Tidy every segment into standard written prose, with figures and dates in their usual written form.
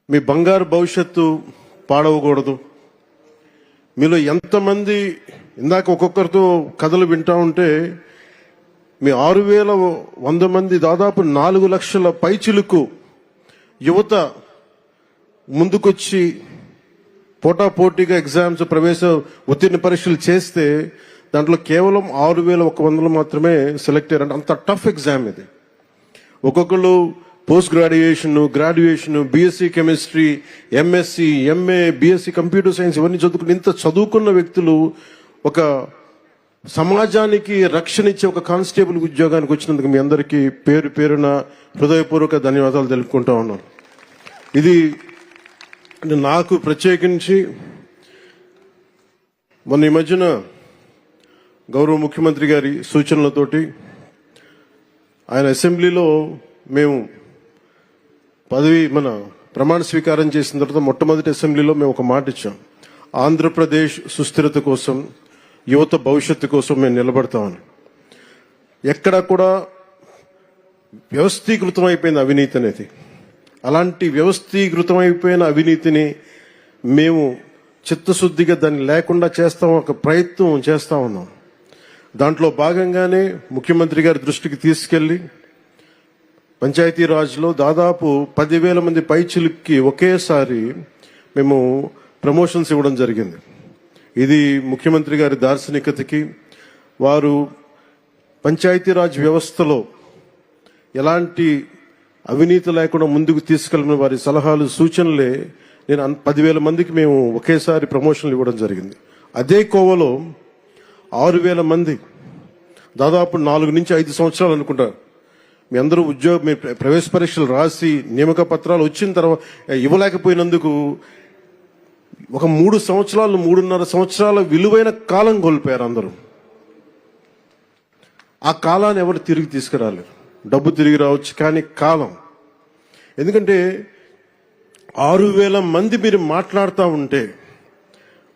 మీ బంగారు భవిష్యత్తు పాడవకూడదు. మీలో ఎంతమంది ఇందాక ఒక్కొక్కరితో కథలు వింటా ఉంటే మీ 6,100 మంది దాదాపు 4 లక్షల పైచిలుకు యువత ముందుకొచ్చి పోటాపోటీగా ఎగ్జామ్స్ ప్రవేశ ఉత్తీర్ణ పరీక్షలు చేస్తే దాంట్లో కేవలం 6,100 మాత్రమే సెలెక్ట్ అయ్యారంటే అంత టఫ్ ఎగ్జామ్ ఇది. ఒక్కొక్కరు post graduation BSc chemistry, MSc, MA, BSc computer science ఇవన్నీ చదువుకుని ఇంత చదువుకున్న వ్యక్తులు ఒక సమాజానికి రక్షణ ఇచ్చే ఒక కానిస్టేబుల్ ఉద్యోగానికి వచ్చినందుకు మీ అందరికీ పేరు పేరున హృదయపూర్వక ధన్యవాదాలు తెలుపుకుంటా ఉన్నాను. ఇది నాకు ప్రత్యేకించి మొన్న ఈ మధ్యన గౌరవ ముఖ్యమంత్రి గారి సూచనలతోటి ఆయన అసెంబ్లీలో మేము మన ప్రమాణ స్వీకారం చేసిన తర్వాత మొట్టమొదటి అసెంబ్లీలో మేము ఒక మాట ఇచ్చాం. ఆంధ్రప్రదేశ్ సుస్థిరత కోసం, యువత భవిష్యత్తు కోసం మేము నిలబడతామని. ఎక్కడా కూడా వ్యవస్థీకృతం అయిపోయింది అవినీతి అనేది. అలాంటి వ్యవస్థీకృతం అయిపోయిన అవినీతిని మేము చిత్తశుద్ధిగా దాన్ని లేకుండా చేస్తాం, ఒక ప్రయత్నం చేస్తా ఉన్నాం. దాంట్లో భాగంగానే ముఖ్యమంత్రి గారి దృష్టికి తీసుకెళ్లి పంచాయతీరాజ్లో దాదాపు 10,000 మంది పైచిలుక్కి ఒకేసారి మేము ప్రమోషన్స్ ఇవ్వడం జరిగింది. ఇది ముఖ్యమంత్రి గారి దార్శనికతకి, వారు పంచాయతీరాజ్ వ్యవస్థలో ఎలాంటి అవినీతి లేకుండా ముందుకు తీసుకెళ్లిన వారి సలహాలు సూచనలే నేను 10,000 మందికి మేము ఒకేసారి ప్రమోషన్లు ఇవ్వడం జరిగింది. అదే కోవలో 6,000 మంది దాదాపు 4 నుంచి 5 సంవత్సరాలు అనుకుంటారు మీ అందరూ మీ ప్రవేశ పరీక్షలు రాసి నియామక పత్రాలు వచ్చిన తర్వాత ఇవ్వలేకపోయినందుకు ఒక 3 సంవత్సరాలు 3.5 సంవత్సరాల విలువైన కాలం కోల్పోయారు అందరూ. ఆ కాలాన్ని ఎవరు తిరిగి తీసుకురాలేరు. డబ్బు తిరిగి రావచ్చు కానీ కాలం, ఎందుకంటే 6,000 మంది మీరు మాట్లాడుతూ ఉంటే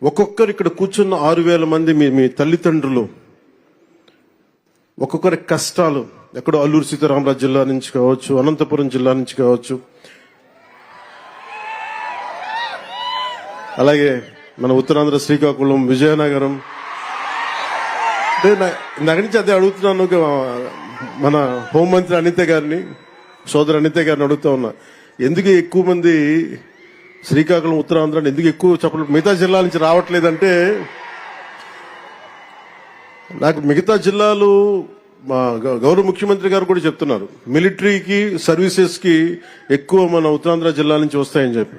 ఒక్కొక్కరు ఇక్కడ కూర్చున్న 6,000 మంది మీ తల్లిదండ్రులు, ఒక్కొక్కరి కష్టాలు ఎక్కడో అల్లూరు సీతారామరాజు జిల్లా నుంచి కావచ్చు, అనంతపురం జిల్లా నుంచి కావచ్చు, అలాగే మన ఉత్తరాంధ్ర శ్రీకాకుళం, విజయనగరం. నాకు నుంచి అదే అడుగుతున్నాను. మన హోంమంత్రి అనిత గారిని, సోదరు అనిత గారిని అడుగుతా ఉన్నా, ఎందుకు ఎక్కువ మంది శ్రీకాకుళం, ఉత్తరాంధ్ర ఎందుకు ఎక్కువ చెప్పలేదు, మిగతా జిల్లాల నుంచి రావట్లేదంటే, నాకు మిగతా జిల్లాలు మా గౌరవ ముఖ్యమంత్రి గారు కూడా చెప్తున్నారు, మిలిటరీకి సర్వీసెస్ కి ఎక్కువ మన ఉత్తరాంధ్ర జిల్లా నుంచి వస్తాయని చెప్పి.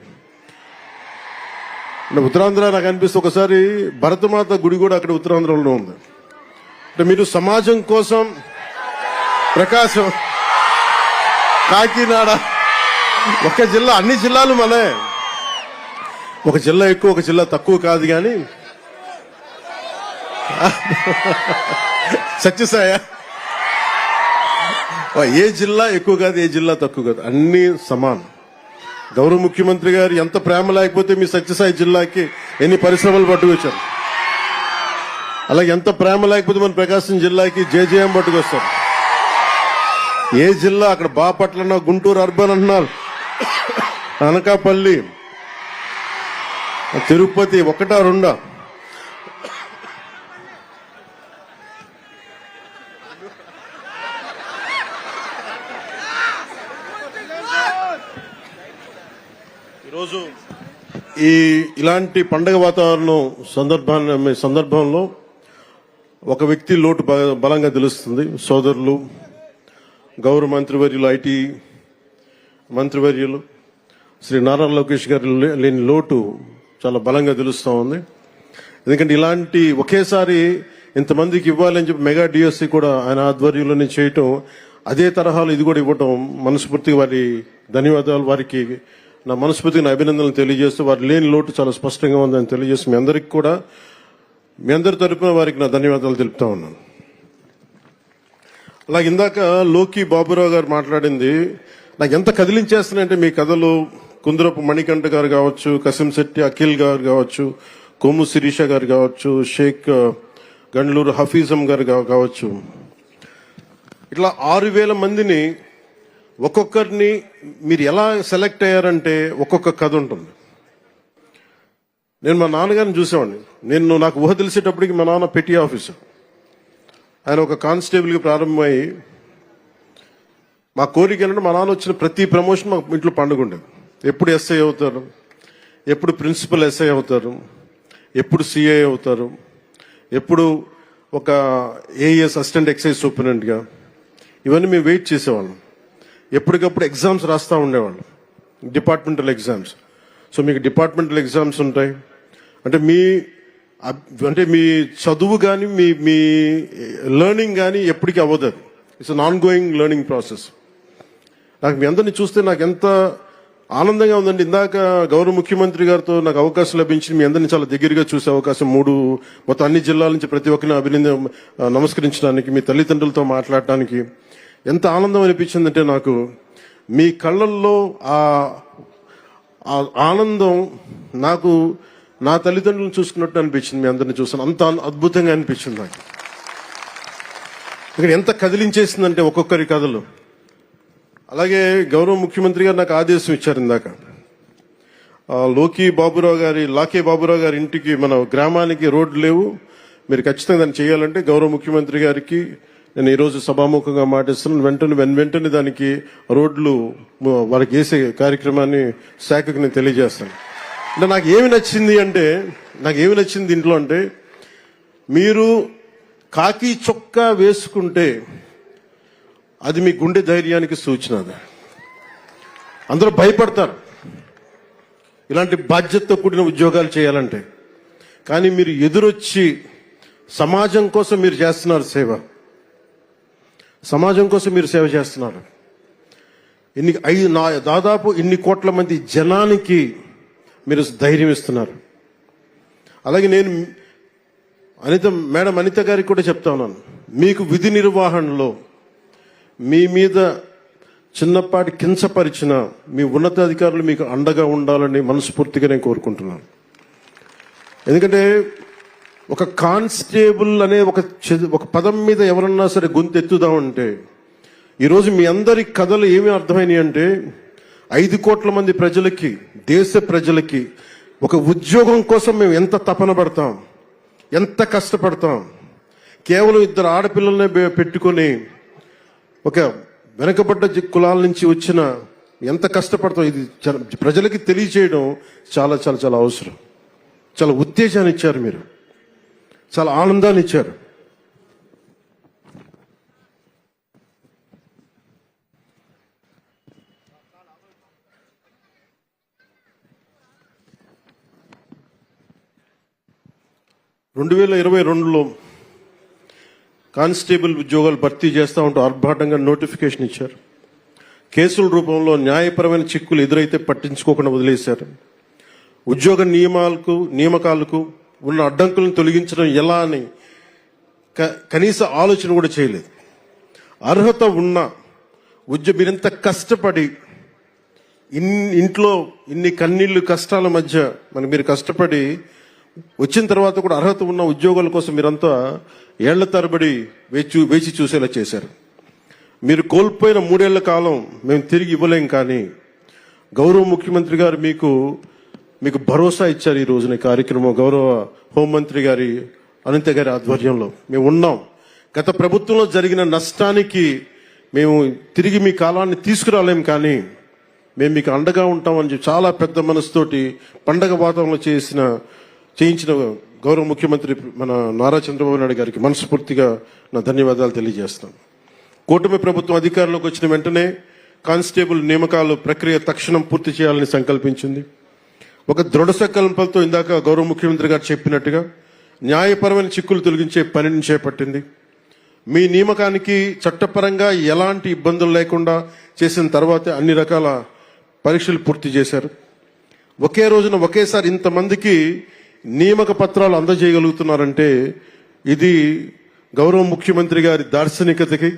ఉత్తరాంధ్ర నాకు అనిపిస్తే ఒకసారి భరతమాత గుడి కూడా అక్కడ ఉత్తరాంధ్రలో ఉంది. అంటే మీరు సమాజం కోసం ప్రకాశం, కాకినాడ, ఒక జిల్లా, అన్ని జిల్లాలు మనే, ఒక జిల్లా ఎక్కువ ఒక జిల్లా తక్కువ కాదు. కానీ సత్యసాయ ఏ జిల్లా ఎక్కువ కాదు, ఏ జిల్లా తక్కువ కాదు, అన్ని సమానం. గౌరవ ముఖ్యమంత్రి గారు ఎంత ప్రేమ లేకపోతే మీ సత్యసాయి జిల్లాకి ఎన్ని పరిశ్రమలు పట్టుకొచ్చారు, అలాగే ఎంత ప్రేమ లేకపోతే మన ప్రకాశం జిల్లాకి జేజేఎం పట్టుకొస్తారు. ఏ జిల్లా అక్కడ బాపట్ల అన్నా, గుంటూరు అర్బన్ అంటున్నారు, అనకాపల్లి, తిరుపతి, 1, 2. ఈరోజు ఇలాంటి పండగ వాతావరణం సందర్భంలో ఒక వ్యక్తి లోటు బలంగా తెలుస్తుంది. సోదరులు, గౌరవ మంత్రివర్యులు, ఐటీ మంత్రివర్యులు శ్రీ నారా లోకేష్ గారు లేని లోటు చాలా బలంగా తెలుస్తూ ఉంది. ఎందుకంటే ఇలాంటి ఒకేసారి ఇంతమందికి ఇవ్వాలని చెప్పి మెగా డిఎస్సి కూడా ఆయన ఆధ్వర్యంలోనే చేయటం, అదే తరహాలో ఇది కూడా ఇవ్వటం, మనస్ఫూర్తిగా వారి ధన్యవాదాలు, వారికి నా మనస్ఫూర్తిగా అభినందనలు తెలియజేస్తూ, వారి లేని లోటు చాలా స్పష్టంగా ఉందని తెలియజేస్తూ మీ అందరికి కూడా, మీ అందరి తరపున వారికి నా ధన్యవాదాలు తెలుపుతా ఉన్నాను. అలాగే ఇందాక లోకి బాబురావు గారు మాట్లాడింది నాకు ఎంత కదిలించేస్తున్నాయంటే, మీ కథలు కుందరపు మణికంఠ గారు కావచ్చు, కసింశెట్టి అఖిల్ గారు కావచ్చు, కొమ్ము శిరీష గారు కావచ్చు, షేక్ గండ్లూరు హఫీజం గారు కావచ్చు, ఇట్లా 6,000 మందిని ఒక్కొక్కరిని మీరు ఎలా సెలెక్ట్ అయ్యారంటే ఒక్కొక్క కథ ఉంటుంది. నేను మా నాన్నగారిని చూసేవాడిని. నాకు ఊహ తెలిసేటప్పటికి మా నాన్న పెట్టి ఆఫీసర్. ఆయన ఒక కానిస్టేబుల్కి ప్రారంభమై మా కోరిక ఏంటంటే మా నాన్న వచ్చిన ప్రతి ప్రమోషన్ మా ఇంట్లో పండుగ ఉండేది. ఎప్పుడు ఎస్ఐ అవుతారు, ఎప్పుడు ప్రిన్సిపల్ ఎస్ఐ అవుతారు, ఎప్పుడు సిఐ అవుతారు, ఎప్పుడు ఒక ఏఎస్ అసిస్టెంట్ ఎక్సైజ్ సూపరింటెండెంట్గా, ఇవన్నీ మేము వెయిట్ చేసేవాళ్ళం. ఎప్పటికప్పుడు ఎగ్జామ్స్ రాస్తూ ఉండేవాళ్ళం, డిపార్ట్మెంటల్ ఎగ్జామ్స్. సో మీకు డిపార్ట్మెంటల్ ఎగ్జామ్స్ ఉంటాయి అంటే మీ చదువు కానీ మీ లెర్నింగ్ కానీ ఎప్పటికీ అవ్వదు. It's an on going learning process. నాకు మీ అందరినీ చూస్తే నాకు ఎంత ఆనందంగా ఉందండి. ఇందాక గౌరవ ముఖ్యమంత్రి గారితో నాకు అవకాశం లభించింది. మీ అందరినీ చాలా దగ్గరగా చూసే అవకాశం, మొత్తం అన్ని జిల్లాల నుంచి ప్రతి ఒక్కరిని నమస్కరించడానికి, మీ తల్లిదండ్రులతో మాట్లాడటానికి ఎంత ఆనందం అనిపించిందంటే నాకు మీ కళ్ళల్లో ఆ ఆనందం నాకు నా తల్లిదండ్రులను చూసుకున్నట్టు అనిపించింది. మీ అందరిని చూసాను, అంత అద్భుతంగా అనిపించింది నాకు. ఇక్కడ ఎంత కదిలించేసిందంటే ఒక్కొక్కరి కథలు. అలాగే గౌరవ ముఖ్యమంత్రి గారు నాకు ఆదేశం ఇచ్చారు ఇందాక, లాకే బాబురావు గారి ఇంటికి, మన గ్రామానికి రోడ్లు లేవు, మీరు ఖచ్చితంగా దాన్ని చేయాలంటే గౌరవ ముఖ్యమంత్రి గారికి నేను ఈరోజు సభాముఖంగా మాటిస్తున్నాను. వెంటనే దానికి రోడ్లు వారికి వేసే కార్యక్రమాన్ని శాఖకు నేను తెలియజేస్తాను. అంటే నాకు ఏమి నచ్చింది దీంట్లో అంటే, మీరు కాకి చొక్కా వేసుకుంటే అది మీ గుండె ధైర్యానికి సూచన. అందరూ భయపడతారు ఇలాంటి బాధ్యతతో కూడిన ఉద్యోగాలు చేయాలంటే. కానీ మీరు ఎదురొచ్చి సమాజం కోసం మీరు చేస్తున్నారు సేవ, సమాజం కోసం మీరు సేవ చేస్తున్నారు. దాదాపు ఇన్ని కోట్ల మంది జనానికి మీరు ధైర్యం ఇస్తున్నారు. అలాగే నేను మేడం అనిత గారికి కూడా చెప్తా ఉన్నాను, మీకు విధి నిర్వహణలో మీ మీద చిన్నపాటి కించపరిచిన మీ ఉన్నతాధికారులు మీకు అండగా ఉండాలని మనస్ఫూర్తిగా నేను కోరుకుంటున్నాను. ఎందుకంటే ఒక కానిస్టేబుల్ అనే ఒక పదం మీద ఎవరన్నా సరే గొంతు ఎత్తుదామంటే, ఈరోజు మీ అందరి కథలు ఏమి అర్థమైనాయి అంటే, 5 కోట్ల మంది ప్రజలకి, దేశ ప్రజలకి ఒక ఉద్యోగం కోసం మేము ఎంత తపన పడతాం, ఎంత కష్టపడతాం. కేవలం 2 ఆడపిల్లలనే పెట్టుకొని ఒక వెనకబడ్డ కులాల నుంచి వచ్చిన ఎంత కష్టపడతాం, ఇది ప్రజలకి తెలియచేయడం చాలా చాలా చాలా అవసరం. చాలా ఉత్తేజాన్ని ఇచ్చారు మీరు, చాలా ఆనందాన్ని ఇచ్చారు. రెండు 2022లో కానిస్టేబుల్ ఉద్యోగాలు భర్తీ చేస్తూ ఉంటూ ఆర్భాటంగా నోటిఫికేషన్ ఇచ్చారు. కేసుల రూపంలో న్యాయపరమైన చిక్కులు ఎదురైతే పట్టించుకోకుండా వదిలేశారు. ఉద్యోగ నియామకాలకు ఉన్న అడ్డంకులను తొలగించడం ఎలా అని కనీస ఆలోచన కూడా చేయలేదు. అర్హత ఉన్న మీరింత కష్టపడి ఇంట్లో ఇన్ని కన్నీళ్లు కష్టాల మధ్య మీరు కష్టపడి వచ్చిన తర్వాత కూడా అర్హత ఉన్న ఉద్యోగాల కోసం మీరంతా ఏళ్ల తరబడి వేచి చూసేలా చేశారు. మీరు కోల్పోయిన 3 ఏళ్ల కాలం మేము తిరిగి ఇవ్వలేం, కానీ గౌరవ ముఖ్యమంత్రి గారు మీకు భరోసా ఇచ్చారు. ఈ రోజున కార్యక్రమం గౌరవ హోంమంత్రి గారి అనిత గారి ఆధ్వర్యంలో మేము ఉన్నాం. గత ప్రభుత్వంలో జరిగిన నష్టానికి మేము తిరిగి మీ కాలాన్ని తీసుకురాలేం, కానీ మేము మీకు అండగా ఉంటామని చెప్పి చాలా పెద్ద మనసుతోటి పండగ వాతావరణంలో చేయించిన గౌరవ ముఖ్యమంత్రి మన నారా చంద్రబాబు నాయుడు గారికి మనస్ఫూర్తిగా నా ధన్యవాదాలు తెలియజేస్తాను. కూటమి ప్రభుత్వం అధికారంలోకి వచ్చిన వెంటనే కానిస్టేబుల్ నియామకాలు ప్రక్రియ తక్షణం పూర్తి చేయాలని సంకల్పించింది. ఒక దృఢ సంకల్పంతో ఇందాక గౌరవ ముఖ్యమంత్రి గారు చెప్పినట్టుగా న్యాయపరమైన చిక్కులు తొలగించే పనిని చేపట్టింది. మీ నియామకానికి చట్టపరంగా ఎలాంటి ఇబ్బందులు లేకుండా చేసిన తర్వాతే అన్ని రకాల పరీక్షలు పూర్తి చేశారు. ఒకే రోజున ఒకేసారి ఇంతమందికి నియామక పత్రాలు అందజేయగలుగుతున్నారంటే ఇది గౌరవ ముఖ్యమంత్రి గారి దార్శనికతకి,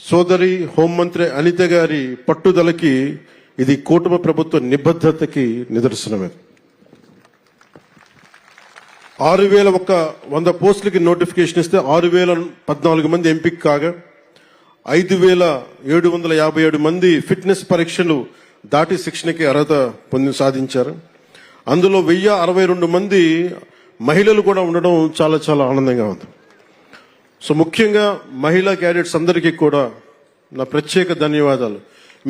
సోదరి హోంమంత్రి అనిత గారి పట్టుదలకి, ఇది కూటమి ప్రభుత్వ నిబద్ధతకి నిదర్శనమే. 6,100 పోస్టులకి నోటిఫికేషన్ ఇస్తే 6,014 మంది ఎంపిక కాగా 5,757 మంది ఫిట్నెస్ పరీక్షలు దాటి శిక్షణకి అర్హత సాధించారు. అందులో 1,062 మంది మహిళలు కూడా ఉండడం చాలా చాలా ఆనందంగా ఉంది. సో ముఖ్యంగా మహిళా క్యాడెట్స్ అందరికీ కూడా నా ప్రత్యేక ధన్యవాదాలు.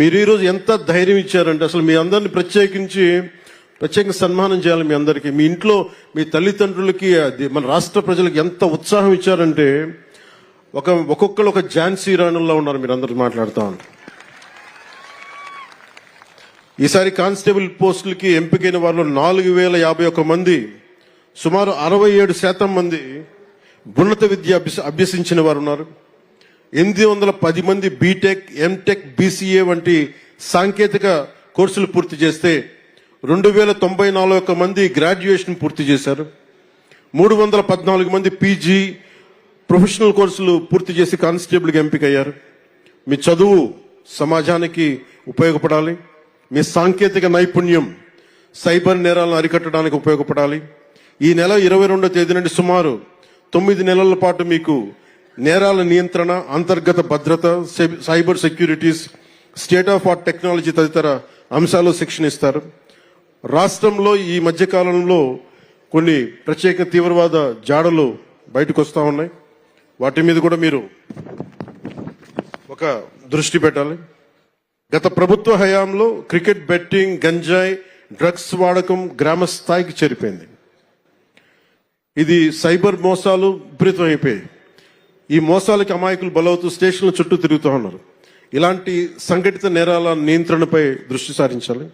మీరు ఈరోజు ఎంత ధైర్యం ఇచ్చారంటే అసలు మీ అందరిని ప్రత్యేకంగా సన్మానం చేయాలి. మీ అందరికీ, మీ ఇంట్లో మీ తల్లిదండ్రులకి, మన రాష్ట్ర ప్రజలకు ఎంత ఉత్సాహం ఇచ్చారంటే ఒక్కొక్కరు ఒక ఝాన్సీ రాణుల్లో ఉన్నారు. మీరు అందరూ మాట్లాడుతూ ఉన్నారు. ఈసారి కానిస్టేబుల్ పోస్టులకి ఎంపికైన వారిలో 4,051 మంది, సుమారు 67% మంది ఉన్నత విద్య అభ్యసించిన వారు ఉన్నారు. 810 మంది బీటెక్, ఎంటెక్, బీసీఏ వంటి సాంకేతిక కోర్సులు పూర్తి చేస్తే 2,094 మంది గ్రాడ్యుయేషన్ పూర్తి చేశారు. 314 మంది పీజీ, ప్రొఫెషనల్ కోర్సులు పూర్తి చేసి కానిస్టేబుల్గా ఎంపికయ్యారు. మీ చదువు సమాజానికి ఉపయోగపడాలి. మీ సాంకేతిక నైపుణ్యం సైబర్ నేరాలను అరికట్టడానికి ఉపయోగపడాలి. ఈ నెల 22వ తేదీ నుండి సుమారు 9 నెలల పాటు మీకు నేరాల నియంత్రణ, అంతర్గత భద్రత, cyber securities, state of art technology తదితర అంశాలు శిక్షణ ఇస్తారు. రాష్ట్రంలో ఈ మధ్యకాలంలో కొన్ని ప్రత్యేక తీవ్రవాద జాడలు బయటకు వస్తూ ఉన్నాయి. వాటి మీద కూడా మీరు ఒక దృష్టి పెట్టాలి. గత ప్రభుత్వ హయాంలో క్రికెట్ బెట్టింగ్, గంజాయి, డ్రగ్స్ వాడకం గ్రామ స్థాయికి చేరిపోయింది. ఇది సైబర్ మోసాలు విపరీతం అయిపోయాయి. ఈ మోసాలకి అమాయకులు బలవుతూ స్టేషన్ల చుట్టూ తిరుగుతూ ఉన్నారు. ఇలాంటి సంఘటిత నేరాల నియంత్రణపై దృష్టి సారించాలి.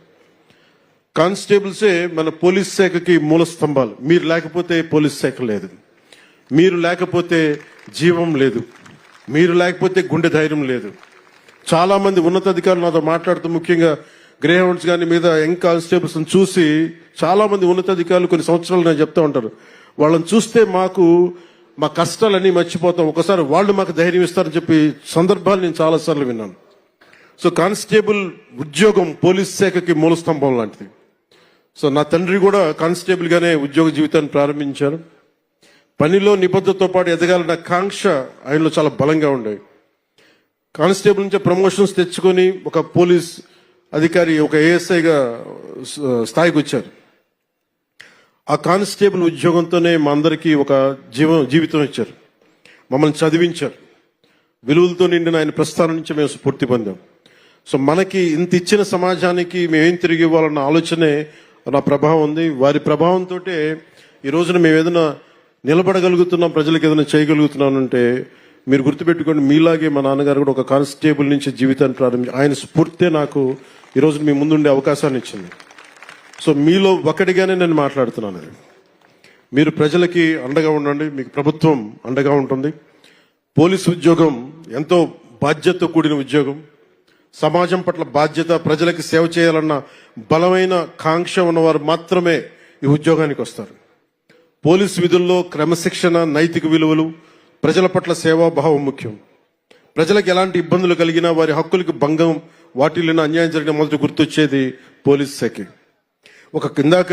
కానిస్టేబుల్సే మన పోలీస్ శాఖకి మూల స్తంభాలు. మీరు లేకపోతే పోలీస్ శాఖ లేదు, మీరు లేకపోతే జీవం లేదు, మీరు లేకపోతే గుండె ధైర్యం లేదు. చాలా మంది ఉన్నతాధికారులు నాతో మాట్లాడుతూ, ముఖ్యంగా గ్రే హౌండ్స్ గాని మీద యంగ్ కానిస్టేబుల్స్ చూసి చాలా మంది ఉన్నతాధికారులు కొన్ని సంవత్సరాలు నేను చెప్తా ఉంటారు, వాళ్ళని చూస్తే మా కష్టాలన్నీ మర్చిపోతాం, ఒకసారి వాళ్ళు మాకు ధైర్యం ఇస్తారని చెప్పి సందర్భాలు నేను చాలాసార్లు విన్నాను. సో కానిస్టేబుల్ ఉద్యోగం పోలీస్ శాఖకి మూల స్తంభం లాంటిది. సో నా తండ్రి కూడా కానిస్టేబుల్ గానే ఉద్యోగ జీవితాన్ని ప్రారంభించారు. పనిలో నిబద్ధతతో పాటు ఎదగాలన్న కాంక్ష ఆయనలో చాలా బలంగా ఉండేవి. కానిస్టేబుల్ నుంచి ప్రమోషన్స్ తెచ్చుకొని ఒక పోలీస్ అధికారి, ఒక ఏఎస్ఐగా స్థాయికి వచ్చారు. ఆ కానిస్టేబుల్ ఉద్యోగంతోనే మా అందరికీ ఒక జీవితం ఇచ్చారు, మమ్మల్ని చదివించారు. విలువలతో నిండిన ఆయన ప్రస్థానం నుంచి మేము స్ఫూర్తి పొందాం. సో మనకి ఇంత ఇచ్చిన సమాజానికి మేమేం తిరిగి ఇవ్వాలన్న ఆలోచనే నా ప్రభావం ఉంది. వారి ప్రభావంతో ఈ రోజున మేము ఏదైనా నిలబడగలుగుతున్నాం, ప్రజలకు ఏదైనా చేయగలుగుతున్నానంటే మీరు గుర్తుపెట్టుకోండి, మీలాగే మా నాన్నగారు కూడా ఒక కానిస్టేబుల్ నుంచి జీవితాన్ని ప్రారంభించి ఆయన స్ఫూర్తే నాకు ఈరోజు మీ ముందుండే అవకాశాన్ని ఇచ్చింది. సో మీలో ఒకటిగానే నేను మాట్లాడుతున్నాను. మీరు ప్రజలకి అండగా ఉండండి, మీకు ప్రభుత్వం అండగా ఉంటుంది. పోలీసు ఉద్యోగం ఎంతో బాధ్యతతో కూడిన ఉద్యోగం. సమాజం పట్ల బాధ్యత, ప్రజలకు సేవ చేయాలన్న బలమైన కాంక్ష ఉన్నవారు మాత్రమే ఈ ఉద్యోగానికి వస్తారు. పోలీసు విధుల్లో క్రమశిక్షణ, నైతిక విలువలు, ప్రజల పట్ల సేవాభావం ముఖ్యం. ప్రజలకు ఎలాంటి ఇబ్బందులు కలిగినా, వారి హక్కులకు భంగం వాటిల్లిన అన్యాయం జరిగిన మొదటి గుర్తొచ్చేది పోలీస్ శాఖ. ఇందాక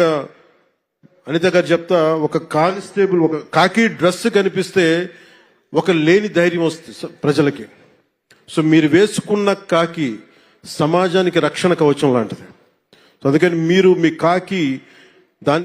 అనిత గారు చెప్తా, ఒక కానిస్టేబుల్ ఒక కాకి డ్రెస్ కనిపిస్తే ఒక లేని ధైర్యం వస్తుంది ప్రజలకి. సో మీరు వేసుకున్న కాకి సమాజానికి రక్షణ కవచం లాంటిది. సో అందుకని మీరు మీ కాకి